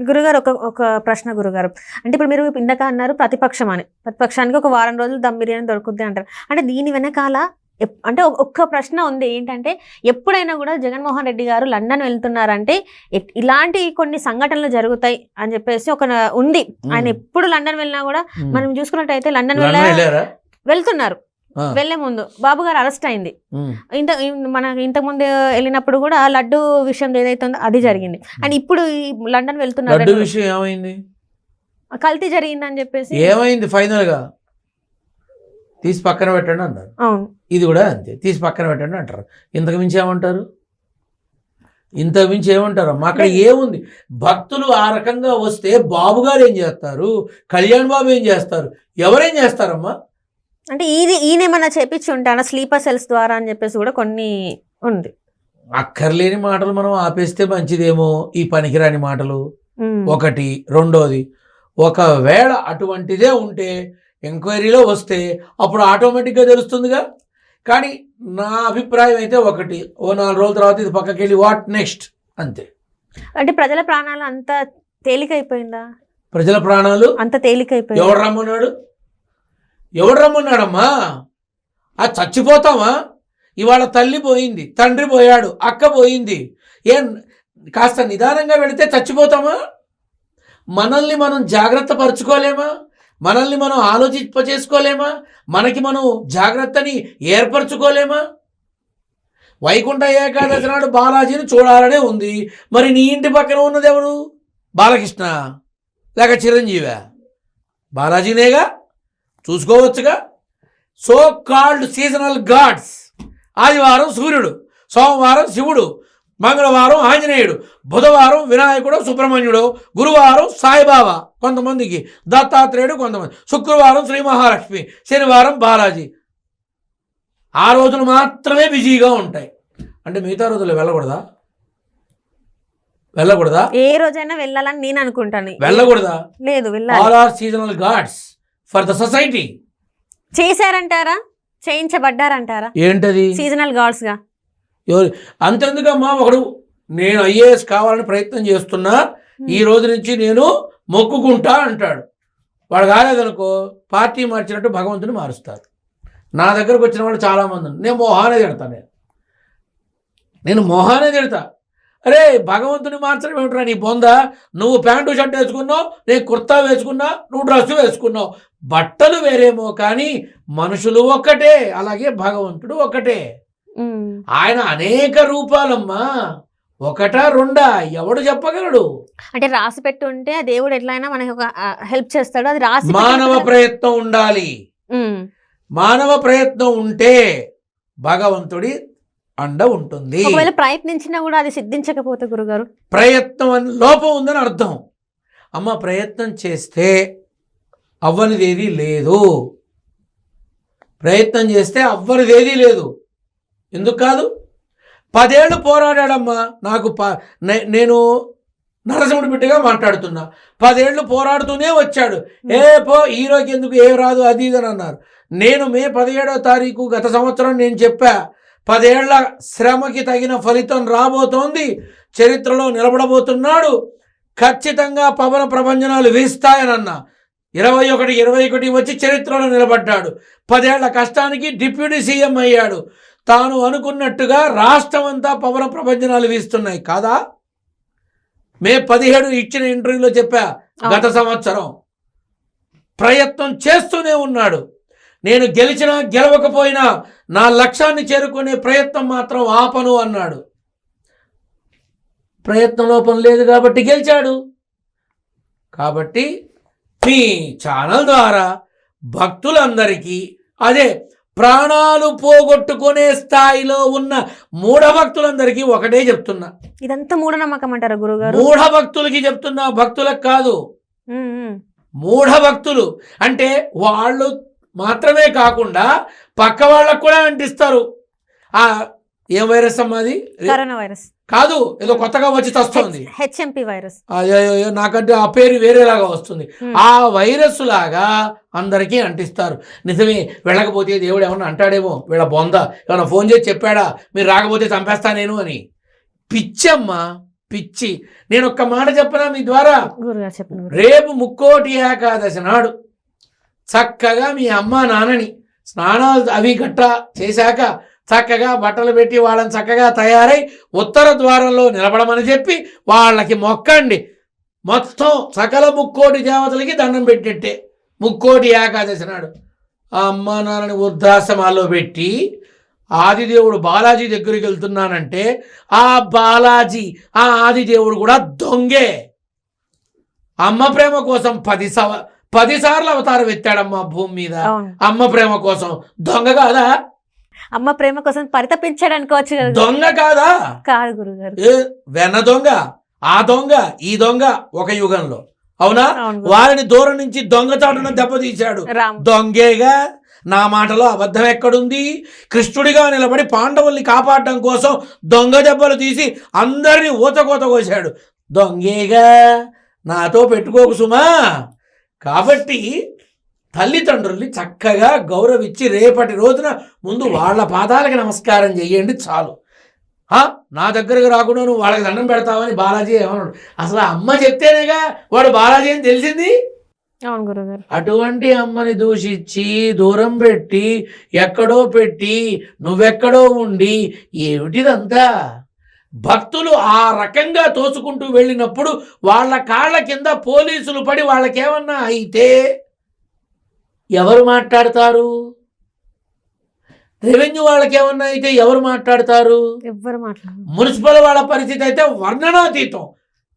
గురుగారు ఒక ఒక ప్రశ్న గురుగారు. అంటే ఇప్పుడు మీరు ఇందాక అన్నారు ప్రతిపక్షం అని. ప్రతిపక్షానికి ఒక వారం రోజులు దమ్ బిర్యానీ దొరుకుద్ది అంటారు. అంటే దీని వెనకాల అంటే ఒక్క ప్రశ్న ఉంది ఏంటంటే, ఎప్పుడైనా కూడా జగన్మోహన్ రెడ్డి గారు లండన్ వెళ్తున్నారంటే ఇలాంటి కొన్ని సంఘటనలు జరుగుతాయి అని చెప్పేసి ఒక ఉంది. ఆయన ఎప్పుడు లండన్ వెళ్ళినా కూడా మనం చూసుకున్నట్టయితే లండన్ వెళ్తున్నారు. వెళ్లే ముందు బాబు గారు అరెస్ట్ అయింది. ఇంతకు ముందు వెళ్ళినప్పుడు కూడా లడ్డు విషయం ఏదైతే ఉందో అది జరిగింది. అండ్ ఇప్పుడు లండన్ వెళ్తున్నారు, కల్తీ జరిగిందని చెప్పేసి ఏమైంది ఫైనల్ గా తీసి పక్కన పెట్టండి అన్నారు. అవును, ఇది కూడా అంతే, తీసి పక్కన పెట్టండి అంటారు. ఇంతకు మించి ఏమంటారు? ఇంతకు మించి ఏమంటారు? మా అక్కడ ఏముంది? భక్తులు ఆ రకంగా వస్తే బాబు గారు ఏం చేస్తారు, కళ్యాణ్ బాబు ఏం చేస్తారు, ఎవరేం చేస్తారమ్మా? అంటే ఈయనేమన్నా చేపించి ఉంటారా స్లీపర్ సెల్స్ ద్వారా అని చెప్పేసి కూడా కొన్ని ఉంది. అక్కర్లేని మాటలు మనం ఆపేస్తే మంచిదేమో, ఈ పనికిరాని మాటలు ఒకటి. రెండోది, ఒకవేళ అటువంటిదే ఉంటే ఎంక్వైరీలో వస్తే అప్పుడు ఆటోమేటిక్గా తెలుస్తుందిగా. కానీ నా అభిప్రాయం అయితే ఒకటి, ఓ 4 రోజుల తర్వాత ఇది పక్కకి వెళ్ళి వాట్ నెక్స్ట్ అంతే. అంటే ప్రజల ప్రాణాలు అంత తేలికైపోయిందా? ప్రజల ప్రాణాలు అంత తేలికైపోయింది. ఎవడు రమ్మన్నాడమ్మా? అది చచ్చిపోతామా? ఇవాళ తల్లి పోయింది, తండ్రి పోయాడు, అక్క పోయింది. ఏం కాస్త నిదానంగా వెళితే చచ్చిపోతామా? మనల్ని మనం జాగ్రత్త పరుచుకోలేమా? మనల్ని మనం ఆలోచింపచేసుకోలేమా? మనకి మనం జాగ్రత్తని ఏర్పరచుకోలేమా? వైకుంఠ ఏకాదశి నాడు బాలాజీని చూడాలనే ఉంది. మరి నీ ఇంటి పక్కన ఉన్నది ఎవరు? బాలకృష్ణ లేక చిరంజీవా? బాలాజీనేగా, చూసుకోవచ్చుగా. సో కాల్డ్ సీజనల్ గాడ్స్, ఆదివారం సూర్యుడు, సోమవారం శివుడు, మంగళవారం ఆంజనేయుడు, బుధవారం వినాయకుడు సుబ్రహ్మణ్యుడు, గురువారం సాయిబాబా, కొంతమందికి దత్తాత్రేయుడు, కొంతమంది శుక్రవారం శ్రీ మహాలక్ష్మి, శనివారం బాలాజీ. ఆ రోజులు మాత్రమే బిజీగా ఉంటాయి. అంటే మిగతా రోజులు వెళ్ళకూడదా? ఏ రోజైనా వెళ్ళాలని నేను అనుకుంటాను. వెళ్ళకూడదా? లేదు, వెళ్ళాలి. All are seasonal gods for the society. చేశారంటారా? చేయించబడ్డారంటారా? ఏంటది? సీజనల్ గాడ్స్ గా. ఎవరు అంతెందుకమ్మా? ఒకడు నేను ఐఏఎస్ కావాలని ప్రయత్నం చేస్తున్నా, ఈ రోజు నుంచి నేను మొక్కుకుంటా అంటాడు. వాడు కాలేదనుకో పార్టీ మార్చినట్టు భగవంతుని మారుస్తారు. నా దగ్గరకు వచ్చిన వాళ్ళు చాలామంది నేను మొహానే తిడతా. అరే భగవంతుని మార్చడం ఏమిట్రా నీ బొందా? నువ్వు ప్యాంటు షర్ట్ వేసుకున్నావు, నేను కుర్తా వేసుకున్నా, నువ్వు డ్రెస్సు వేసుకున్నావు. బట్టలు వేరేమో కానీ మనుషులు ఒక్కటే, అలాగే భగవంతుడు ఒక్కటే. ఆయన అనేక రూపాలమ్మా, ఒకటా రెండా ఎవడు చెప్పగలడు? అంటే రాసి పెట్టి ఉంటే దేవుడు ఎట్లయినా మనకి ఒక హెల్ప్ చేస్తాడు. అది రాసి మానవ ప్రయత్నం ఉండాలి. మానవ ప్రయత్నం ఉంటే భగవంతుడి అండ ఉంటుంది. ఒకవేళ ప్రయత్నించినా కూడా అది సిద్ధించకపోతే గురుగారు, ప్రయత్నం అని లోపం ఉందని అర్థం. అమ్మ ప్రయత్నం చేస్తే అవ్వనిదేది లేదు. ప్రయత్నం చేస్తే అవ్వనిదేది లేదు. ఎందుకు కాదు? 10 ఏళ్ళు పోరాడాడమ్మా. నేను నరసింహుడి బిడ్డగా మాట్లాడుతున్నా. 10 ఏళ్ళు పోరాడుతూనే వచ్చాడు. పో హీరోకి ఎందుకు ఏ రాదు అది ఇది అని అన్నారు. నేను మే 17వ తారీఖు గత సంవత్సరం నేను చెప్పా, 10 ఏళ్ల శ్రమకి తగిన ఫలితం రాబోతోంది, చరిత్రలో నిలబడబోతున్నాడు, ఖచ్చితంగా పవన ప్రభంజనాలు వీస్తాయనన్నా. 21 వచ్చి చరిత్రలో నిలబడ్డాడు. 10 ఏళ్ల కష్టానికి డిప్యూటీ సీఎం అయ్యాడు. తాను అనుకున్నట్టుగా రాష్ట్రం అంతా పవన ప్రభంజనాలు వీస్తున్నాయి కాదా? మే 17 ఇచ్చిన ఇంటర్వ్యూలో చెప్పా. గత సంవత్సరం ప్రయత్నం చేస్తూనే ఉన్నాడు. నేను గెలిచినా గెలవకపోయినా నా లక్ష్యాన్ని చేరుకునే ప్రయత్నం మాత్రం ఆపను అన్నాడు. ప్రయత్నం లోపం లేదు కాబట్టి గెలిచాడు. కాబట్టి మీ ఛానల్ ద్వారా భక్తులందరికీ, అదే ప్రాణాలు పోగొట్టుకునే స్థాయిలో ఉన్న మూఢభక్తులందరికీ ఒకటే చెప్తున్నా. ఇదంతా మూఢనమ్మకం అంటారా గురుగారు? మూఢభక్తులకి చెప్తున్నా, భక్తులకు కాదు. మూఢభక్తులు అంటే వాళ్ళు మాత్రమే కాకుండా పక్క వాళ్ళకు కూడా అంటిస్తారు. ఏం వైరస్ అమ్మా అది? కరోనా వైరస్ కాదు, ఏదో కొత్తగా వచ్చి వస్తుంది, హెచ్ఎంపీ వైరస్. నాకంటే ఆ పేరు వేరేలాగా వస్తుంది. ఆ వైరస్ లాగా అందరికీ అంటిస్తారు. నిజమే, వెళ్ళకపోతే దేవుడు ఏమన్నా అంటాడేమో, వీళ్ళ బొంద ఏమన్నా ఫోన్ చేసి చెప్పాడా మీరు రాకపోతే చంపేస్తా నేను అని. పిచ్చమ్మా, పిచ్చి. నేను ఒక్క మాట చెప్పనా మీ ద్వారా? గురుగారు చెప్పండి. రేపు ముక్కోటి ఏకాదశి నాడు చక్కగా మీ అమ్మ నాన్నని స్నానాలు అవి గట్ట చేశాక చక్కగా బట్టలు పెట్టి వాళ్ళని చక్కగా తయారై ఉత్తర ద్వారంలో నిలబడమని చెప్పి వాళ్ళకి మొక్కండి. మొత్తం సకల ముక్కోటి దేవతలకి దండం పెట్టిట్టే ముక్కోటి ఏకాదశి నాడు. ఆ అమ్మ నాన్నని వృద్ధాశ్రమాల్లో పెట్టి ఆదిదేవుడు బాలాజీ దగ్గరికి వెళ్తున్నానంటే ఆ బాలాజీ ఆ ఆదిదేవుడు కూడా దొంగే. అమ్మ ప్రేమ కోసం 10 సార్లు అవతారం ఎత్తాడమ్మా భూమి మీద. అమ్మ ప్రేమ కోసం దొంగ కాదా? అమ్మ ప్రేమ కోసం పరితపించాడు అనుకోవచ్చు కదా. దొంగ కాదా? కాదు గురుగారు. వెన్న దొంగ, ఆ దొంగ, ఈ దొంగ ఒక యుగంలో. అవునా? వారిని దూరం నుంచి దొంగచాటున దెబ్బతీశాడు. దొంగేగా. నా మాటలో అబద్ధం ఎక్కడుంది? కృష్ణుడిగా నిలబడి పాండవుల్ని కాపాడడం కోసం దొంగ దెబ్బలు తీసి అందరినీ ఊచకోత కోశాడు. దొంగేగా. నాతో పెట్టుకోకు సుమా. కాబట్టి తల్లిదండ్రుల్ని చక్కగా గౌరవించి రేపటి రోజున ముందు వాళ్ళ పాదాలకి నమస్కారం చెయ్యండి చాలు. నా దగ్గరకు రాకుండా నువ్వు వాళ్ళకి దండం పెడతావని బాలాజీ ఏమన్నాడు? అసలు అమ్మ చెప్తేనేగా వాడు బాలాజీ అని తెలిసింది. అవును గురుగారు. అటువంటి అమ్మని దూషించి దూరం పెట్టి ఎక్కడో పెట్టి నువ్వెక్కడో ఉండి ఏమిటిదంతా? భక్తులు ఆ రకంగా తోసుకుంటూ వెళ్ళినప్పుడు వాళ్ళ కాళ్ళ కింద పోలీసులు పడి వాళ్ళకేమన్నా అయితే ఎవరు మాట్లాడతారు? రెవెన్యూ వాళ్ళకేమన్నా అయితే ఎవరు మాట్లాడతారు? ఎవరు మాట్లాడరు. మున్సిపల్ వాళ్ళ పరిస్థితి అయితే వర్ణనాతీతం.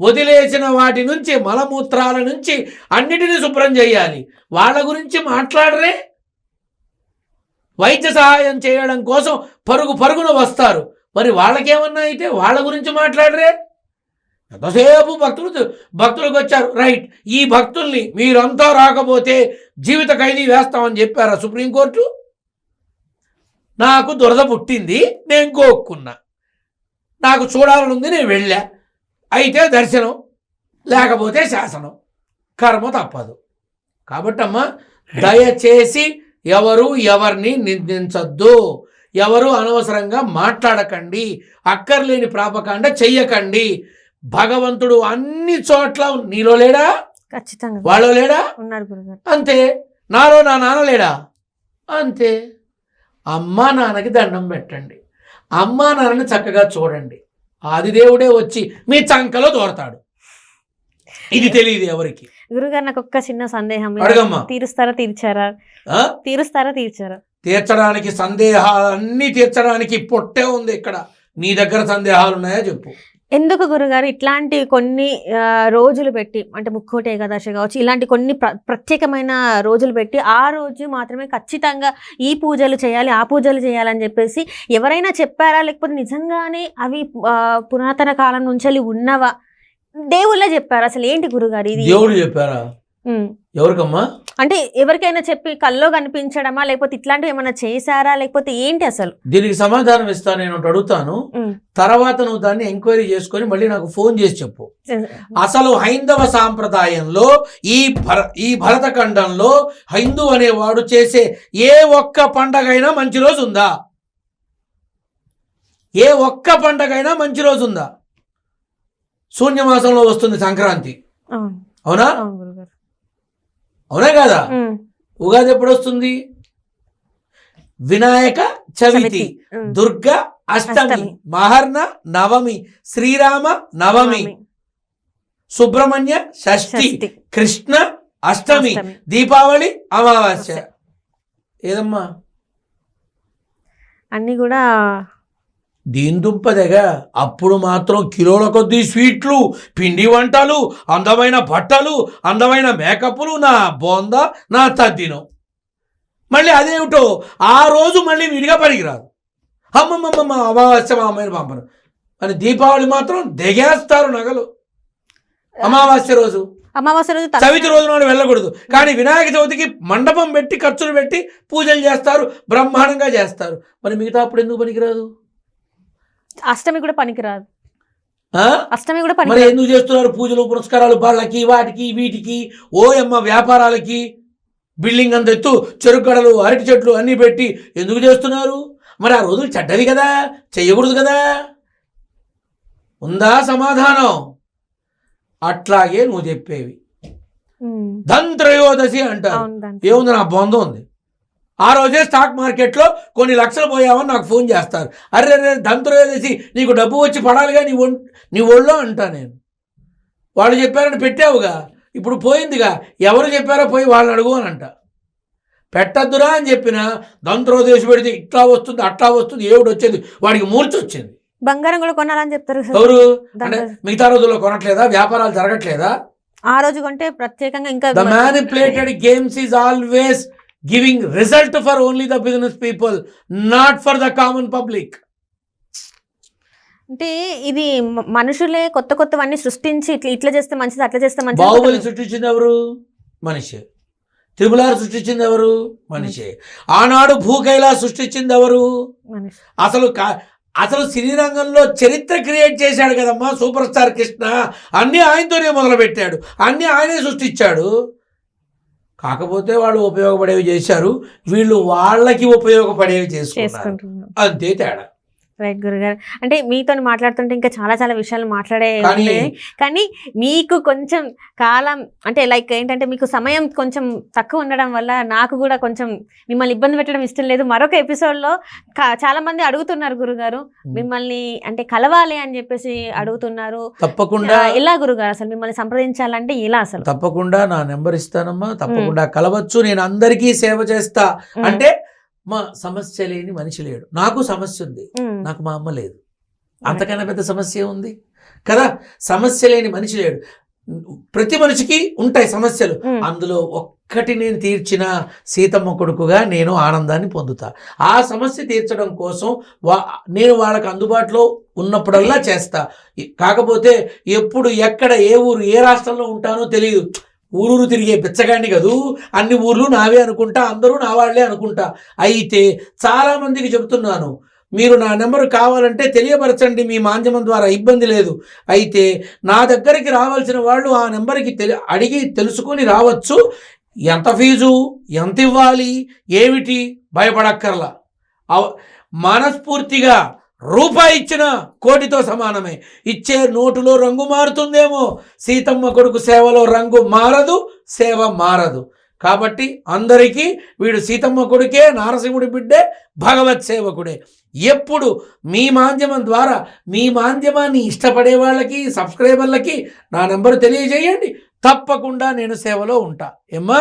వదిలేసిన వాటి నుంచి మలమూత్రాల నుంచి అన్నిటినీ శుభ్రం చేయాలి. వాళ్ళ గురించి మాట్లాడరే. వైద్య సహాయం చేయడం కోసం పరుగున వస్తారు. మరి వాళ్ళకేమన్నా అయితే వాళ్ళ గురించి మాట్లాడరే. ఎంతసేపు భక్తులకు వచ్చారు, రైట్, ఈ భక్తుల్ని మీరంతా రాకపోతే జీవిత ఖైదీ వేస్తామని చెప్పారా సుప్రీంకోర్టు? నాకు దురద పుట్టింది, నేను గోక్కున్నా, నాకు చూడాలనుంది, నేను వెళ్ళా, అయితే దర్శనం, లేకపోతే శాసనం, కర్మ తప్పదు. కాబట్టమ్మా దయచేసి ఎవరు ఎవరిని నిందించద్దు, ఎవరు అనవసరంగా మాట్లాడకండి, అక్కర్లేని ప్రాపకాండ చెయ్యకండి. భగవంతుడు అన్ని చోట్ల నీలో లేడా? ఖచ్చితంగా. వాళ్ళో లేడా? ఉన్నారు గురుగారు. అంతే. నాలో నా నాన్న లేడా? అంతే. అమ్మా నాన్నకి దండం పెట్టండి, అమ్మా నాన్నని చక్కగా చూడండి. ఆదిదేవుడే వచ్చి మీ చంకలో దోరతాడు. ఇది తెలియదు ఎవరికి. గురుగారు నాకు ఒక్క చిన్న సందేహం. అడగమ్మా. తీర్చారా? తీర్చడానికి సందేహాలన్నీ తీర్చడానికి పొట్టే ఉంది ఇక్కడ. నీ దగ్గర సందేహాలు ఉన్నాయా చెప్పు. ఎందుకు గురుగారు ఇట్లాంటి కొన్ని రోజులు పెట్టి, అంటే ముక్కోటి ఏకాదశి కావచ్చు, ఇలాంటి కొన్ని ప్రత్యేకమైన రోజులు పెట్టి ఆ రోజు మాత్రమే ఖచ్చితంగా ఈ పూజలు చేయాలి, ఆ పూజలు చేయాలని చెప్పేసి ఎవరైనా చెప్పారా? లేకపోతే నిజంగానే అవి పురాతన కాలం నుంచి ఉన్నవా? దేవుళ్ళే చెప్పారా? అసలు ఏంటి గురుగారు ఇది? దేవుడు చెప్పారా? ఎవరికమ్మా? అంటే ఎవరికైనా చెప్పి కల్లో కనిపించడమా, లేకపోతే ఇట్లాంటివి ఏమైనా చేశారా, లేకపోతే ఏంటి అసలు? దీనికి సమాధానం ఇస్తాను. నేను అడుగుతాను, తర్వాత నువ్వు దాన్ని ఎంక్వైరీ చేసుకొని మళ్ళీ నాకు ఫోన్ చేసి చెప్పు. అసలు హైందవ సాంప్రదాయంలో ఈ భరతఖండంలో హైందూ అనేవాడు చేసే ఏ ఒక్క పండగైనా మంచి రోజు ఉందా? ఏ ఒక్క పండగైనా మంచి రోజు ఉందా? శూన్యమాసంలో వస్తుంది సంక్రాంతి, అవునా? అవునా కాదా? ఉగాది ఎప్పుడు వస్తుంది? వినాయక చవితి, దుర్గా అష్టమి, మహర్న నవమి, శ్రీరామ నవమి, సుబ్రహ్మణ్య షష్ఠి, కృష్ణ అష్టమి, దీపావళి అమావాస్య. ఏదమ్మా అన్ని కూడా దీని దుంపదగా. అప్పుడు మాత్రం కిలోల కొద్దీ స్వీట్లు, పిండి వంటలు, అందమైన బట్టలు, అందమైన మేకప్లు, నా బోంద, నా తద్దినం. మళ్ళీ అదేమిటో ఆ రోజు మళ్ళీ విడిగా పనికిరాదు. అమ్మమ్మమ్మ అమావాస్య మా అమ్మాయిని పంపను అని. దీపావళి మాత్రం దిగేస్తారు నగలు. అమావాస్య రోజు చవితి రోజు నాడు వెళ్ళకూడదు. కానీ వినాయక చవితికి మండపం పెట్టి ఖర్చులు పెట్టి పూజలు చేస్తారు, బ్రహ్మాండంగా చేస్తారు. మరి మిగతా అప్పుడు ఎందుకు పనికిరాదు? అష్టమి కూడా పనికిరాదు. మరి ఎందుకు చేస్తున్నారు పూజలు పురస్కారాలు? వాళ్ళకి వాటికి వీటికి ఓయమ్మ వ్యాపారాలకి బిల్డింగ్ అంత ఎత్తు చెరుగడలు అరటి చెట్లు అన్నీ పెట్టి ఎందుకు చేస్తున్నారు? మరి ఆ రోజులు చెడ్డవి కదా, చెయ్యకూడదు కదా. ఉందా సమాధానం? అట్లాగే నువ్వు చెప్పేవి ధన్త్రయోదశి అంటారు. అవును దాంట్లో. ఏముంది, నా బొంద ఉంది. ఆ రోజే స్టాక్ మార్కెట్లో కొన్ని లక్షలు పోయావని నాకు ఫోన్ చేస్తారు. అరే రే ధన్త్రయోదశి నీకు డబ్బు వచ్చి పడాలిగా నీ ఒళ్ళో అంటా నేను. వాళ్ళు చెప్పారని పెట్టావుగా, ఇప్పుడు పోయిందిగా, ఎవరు చెప్పారో పోయి వాళ్ళని అడుగు అని అంట. పెట్టద్దురా అని చెప్పిన ధన్త్రయోదశి పెడితే ఇట్లా వస్తుంది అట్లా వస్తుంది, ఏమిటి వచ్చేది, వాడికి మూర్ఛ వచ్చింది. బంగారం కూడా కొనాలని చెప్తారు సార్. ఎవరు అంటే మిగతా రోజుల్లో కొనట్లేదా, వ్యాపారాలు జరగట్లేదా? ఆ రోజు కొంటే ప్రత్యేకంగా ఇంకా The manipulated games is always giving result for only the business people, not for the common public. అంటే ఇది మనుషులే కొత్త కొత్తవన్నీ సృష్టించి ఇట్లా చేస్తే మంచిది అట్లా చేస్తే మంచిది. బాహుబలి సృష్టించింది ఎవరు? మనిషి. త్రిపులార్ సృష్టించింది ఎవరు? మనిషి. ఆనాడు భూకైలా సృష్టించింది ఎవరు? మనిషి. అసలు సినీ రంగంలో చరిత్ర క్రియేట్ చేశాడు కదమ్మా సూపర్ స్టార్ కృష్ణ. అన్నీ ఆయనతోనే మొదలుపెట్టాడు, అన్నీ ఆయనే సృష్టించాడు. కాకపోతే వాళ్ళు ఉపయోగపడేవి చేశారు, వీళ్ళు వాళ్ళకి ఉపయోగపడేవి చేసుకున్నారు. అంతే తేడా. రైట్ గురుగారు. అంటే మీతో మాట్లాడుతుంటే ఇంకా చాలా చాలా విషయాలు మాట్లాడే కానీ- ఉన్నాయి. కానీ మీకు కొంచెం కాలం అంటే లైక్ ఏంటంటే మీకు సమయం కొంచెం తక్కువ ఉండడం వల్ల నాకు కూడా కొంచెం మిమ్మల్ని ఇబ్బంది పెట్టడం ఇష్టం లేదు. మరొక ఎపిసోడ్లో చాలా మంది అడుగుతున్నారు గురుగారు మిమ్మల్ని అంటే కలవాలి అని చెప్పేసి అడుగుతున్నారు. తప్పకుండా ఎలా గురుగారు అసలు మిమ్మల్ని సంప్రదించాలంటే ఎలా అసలు? తప్పకుండా నా నెంబర్ ఇస్తానమ్మా, తప్పకుండా కలవచ్చు. నేను అందరికీ సేవ చేస్తా. అంటే మా సమస్య లేని మనిషి లేడు. నాకు సమస్య ఉంది, నాకు మా అమ్మ లేదు, అంతకన్నా పెద్ద సమస్య ఉంది కదా. సమస్య లేని మనిషి లేడు. ప్రతి మనిషికి ఉంటాయి సమస్యలు, అందులో ఒక్కటి నేను తీర్చిన సీతమ్మ కొడుకుగా నేను ఆనందాన్ని పొందుతా. ఆ సమస్య తీర్చడం కోసం నేను వాళ్ళకి అందుబాటులో ఉన్నప్పుడల్లా చేస్తా. కాకపోతే ఎప్పుడు ఎక్కడ ఏ ఊరు ఏ రాష్ట్రంలో ఉంటానో తెలియదు. ఊరూరు తిరిగే బిచ్చగాండి కదూ, అన్ని ఊర్లు నావే అనుకుంటా, అందరూ నా వాళ్లే అనుకుంటా. అయితే చాలామందికి చెబుతున్నాను, మీరు నా నెంబరు కావాలంటే తెలియపరచండి, మీ మాధ్యమం ద్వారా ఇబ్బంది లేదు. అయితే నా దగ్గరికి రావాల్సిన వాళ్ళు ఆ నెంబర్కి అడిగి తెలుసుకొని రావచ్చు. ఎంత ఫీజు, ఎంత ఇవ్వాలి, ఏమిటి భయపడక్కర్లా. మనస్ఫూర్తిగా రూపాయి ఇచ్చిన కోటితో సమానమే. ఇచ్చే నోటులో రంగు మారుతుందేమో, సీతమ్మ కొడుకు సేవలో రంగు మారదు, సేవ మారదు. కాబట్టి అందరికీ వీడు సీతమ్మ కొడుకే, నారసింహుడి బిడ్డే, భగవత్ సేవకుడే. ఎప్పుడు మీ మాధ్యమం ద్వారా మీ మాధ్యమాన్ని ఇష్టపడే వాళ్ళకి, సబ్స్క్రైబర్లకి నా నెంబరు తెలియజేయండి. తప్పకుండా నేను సేవలో ఉంటా. ఏమ్మా,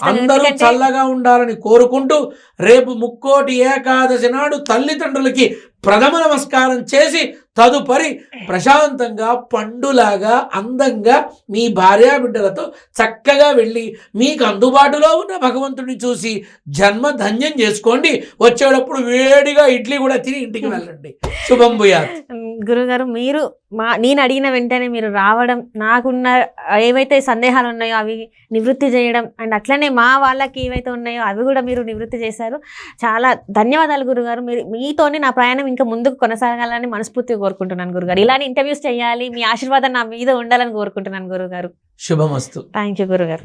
అందరూ చల్లగా ఉండాలని కోరుకుంటూ రేపు ముక్కోటి ఏకాదశి నాడు తల్లిదండ్రులకి ప్రథమ నమస్కారం చేసి తదుపరి ప్రశాంతంగా పండులాగా అందంగా మీ భార్యాబిడ్డలతో చక్కగా వెళ్ళి మీకు అందుబాటులో ఉన్న భగవంతుడిని చూసి జన్మ ధన్యం చేసుకోండి. వచ్చేటప్పుడు వేడిగా ఇడ్లీ కూడా తిని ఇంటికి వెళ్ళండి. శుభం భూయాత్. గురుగారు, మీరు నేను అడిగిన వెంటనే మీరు రావడం, నాకున్న ఏవైతే సందేహాలు ఉన్నాయో అవి నివృత్తి చేయడం, అండ్ అట్లనే మా వాళ్ళకి ఏవైతే ఉన్నాయో అవి కూడా మీరు నివృత్తి చేశారు. చాలా ధన్యవాదాలు గురుగారు. మీతోనే నా ప్రయాణం ఇంకా ముందుకు కొనసాగాలని మనస్ఫూర్తిగా కోరుకుంటున్నాను గురుగారు. ఇలానే ఇంటర్వ్యూస్ చేయాలి, మీ ఆశీర్వాదం నా మీద ఉండాలని కోరుకుంటున్నాను గురుగారు. శుభమస్తు. థ్యాంక్ యూ గురుగారు.